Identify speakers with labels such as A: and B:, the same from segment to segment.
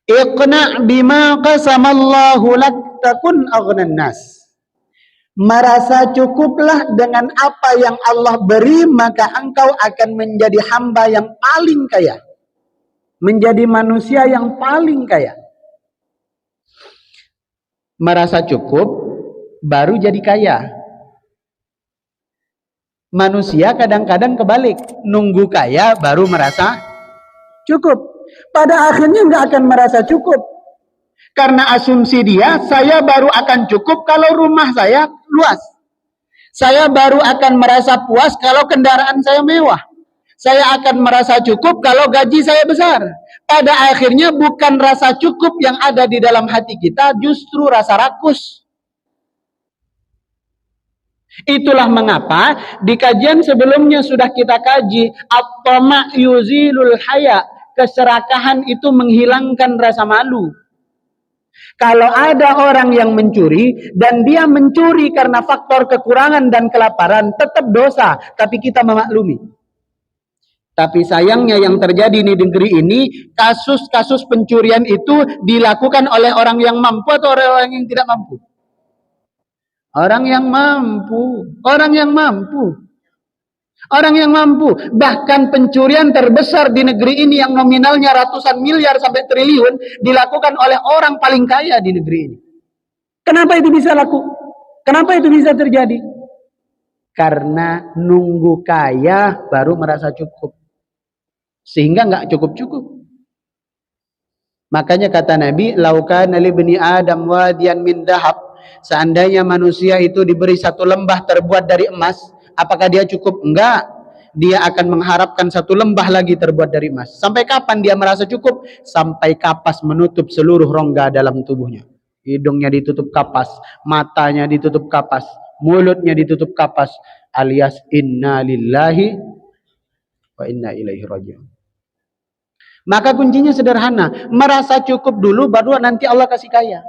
A: Iqna' bima qasamallahu lak takun aghnan nas. Merasa cukuplah dengan apa yang Allah beri, maka engkau akan menjadi hamba yang paling kaya. Menjadi manusia yang paling kaya. Merasa cukup baru jadi kaya. Manusia kadang-kadang kebalik, nunggu kaya baru merasa cukup. Pada akhirnya nggak akan merasa cukup. Karena asumsi dia, saya baru akan cukup kalau rumah saya luas. Saya baru akan merasa puas kalau kendaraan saya mewah. Saya akan merasa cukup kalau gaji saya besar. Pada akhirnya bukan rasa cukup yang ada di dalam hati kita, justru rasa rakus. Itulah mengapa di kajian sebelumnya sudah kita kaji, at-tama' yuzilul haya, keserakahan itu menghilangkan rasa malu. Kalau ada orang yang mencuri dan dia mencuri karena faktor kekurangan dan kelaparan, tetap dosa, tapi kita memaklumi. Tapi sayangnya yang terjadi di negeri ini, kasus-kasus pencurian itu dilakukan oleh orang yang mampu atau orang yang tidak mampu? Orang yang mampu, orang yang mampu. Orang yang mampu. Bahkan pencurian terbesar di negeri ini yang nominalnya ratusan miliar sampai triliun dilakukan oleh orang paling kaya di negeri ini. Kenapa itu bisa laku? Kenapa itu bisa terjadi? Karena nunggu kaya baru merasa cukup. Sehingga nggak cukup-cukup. Makanya kata Nabi, "Laukana li bani Adam wadiyan min dahab." Seandainya manusia itu diberi satu lembah terbuat dari emas, apakah dia cukup? Enggak. Dia akan mengharapkan satu lembah lagi terbuat dari emas. Sampai kapan dia merasa cukup? Sampai kapas menutup seluruh rongga dalam tubuhnya. Hidungnya ditutup kapas, matanya ditutup kapas, mulutnya ditutup kapas, alias inna lillahi wa inna ilaihi raji'un. Maka kuncinya sederhana, merasa cukup dulu baru nanti Allah kasih kaya.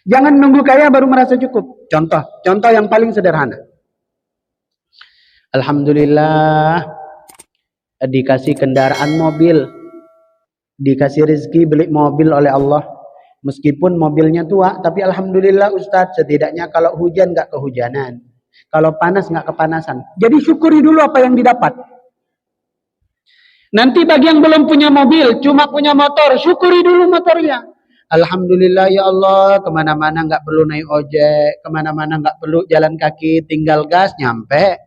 A: Jangan nunggu kaya baru merasa cukup. Contoh yang paling sederhana. Alhamdulillah dikasih kendaraan mobil, dikasih rezeki beli mobil oleh Allah. Meskipun mobilnya tua, tapi alhamdulillah Ustadz, setidaknya kalau hujan nggak kehujanan, kalau panas nggak kepanasan. Jadi syukuri dulu apa yang didapat. Nanti bagi yang belum punya mobil, cuma punya motor, syukuri dulu motornya. Alhamdulillah ya Allah, kemana-mana nggak perlu naik ojek, kemana-mana nggak perlu jalan kaki, tinggal gas nyampe.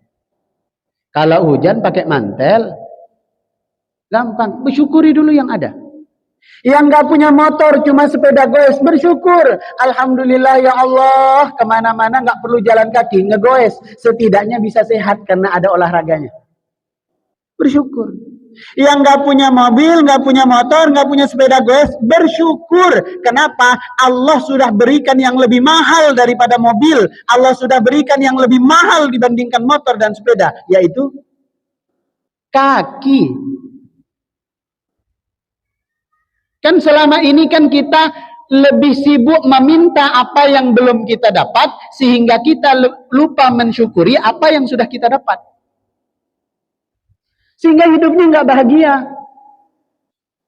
A: Kalau hujan pakai mantel, gampang. Bersyukuri dulu yang ada. Yang nggak punya motor, cuma sepeda goes, bersyukur. Alhamdulillah ya Allah, kemana-mana nggak perlu jalan kaki, ngegoes. Setidaknya bisa sehat karena ada olahraganya. Bersyukur. Yang nggak punya mobil, nggak punya motor, nggak punya sepeda goes, bersyukur. Kenapa? Allah sudah berikan yang lebih mahal daripada mobil. Allah sudah berikan yang lebih mahal dibandingkan motor dan sepeda, yaitu kaki. Kan selama ini kan kita lebih sibuk meminta apa yang belum kita dapat, sehingga kita lupa mensyukuri apa yang sudah kita dapat. Sehingga hidupnya nggak bahagia.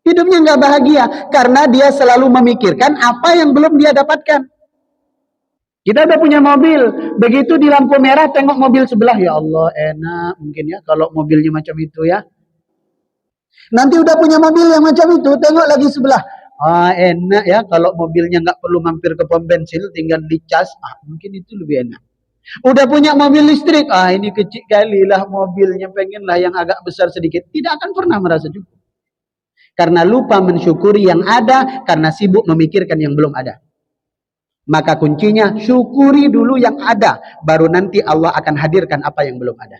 A: Hidupnya nggak bahagia karena dia selalu memikirkan apa yang belum dia dapatkan. Kita udah punya mobil, begitu di lampu merah tengok mobil sebelah, ya Allah enak mungkin ya kalau mobilnya macam itu ya. Nanti udah punya mobil yang macam itu, tengok lagi sebelah, enak ya kalau mobilnya nggak perlu mampir ke pom bensin, tinggal dicas, mungkin itu lebih enak. Udah punya mobil listrik, ini kecil kali lah mobilnya, pengenlah yang agak besar sedikit. Tidak akan pernah merasa cukup. Karena lupa mensyukuri yang ada, karena sibuk memikirkan yang belum ada. Maka kuncinya syukuri dulu yang ada, baru nanti Allah akan hadirkan apa yang belum ada.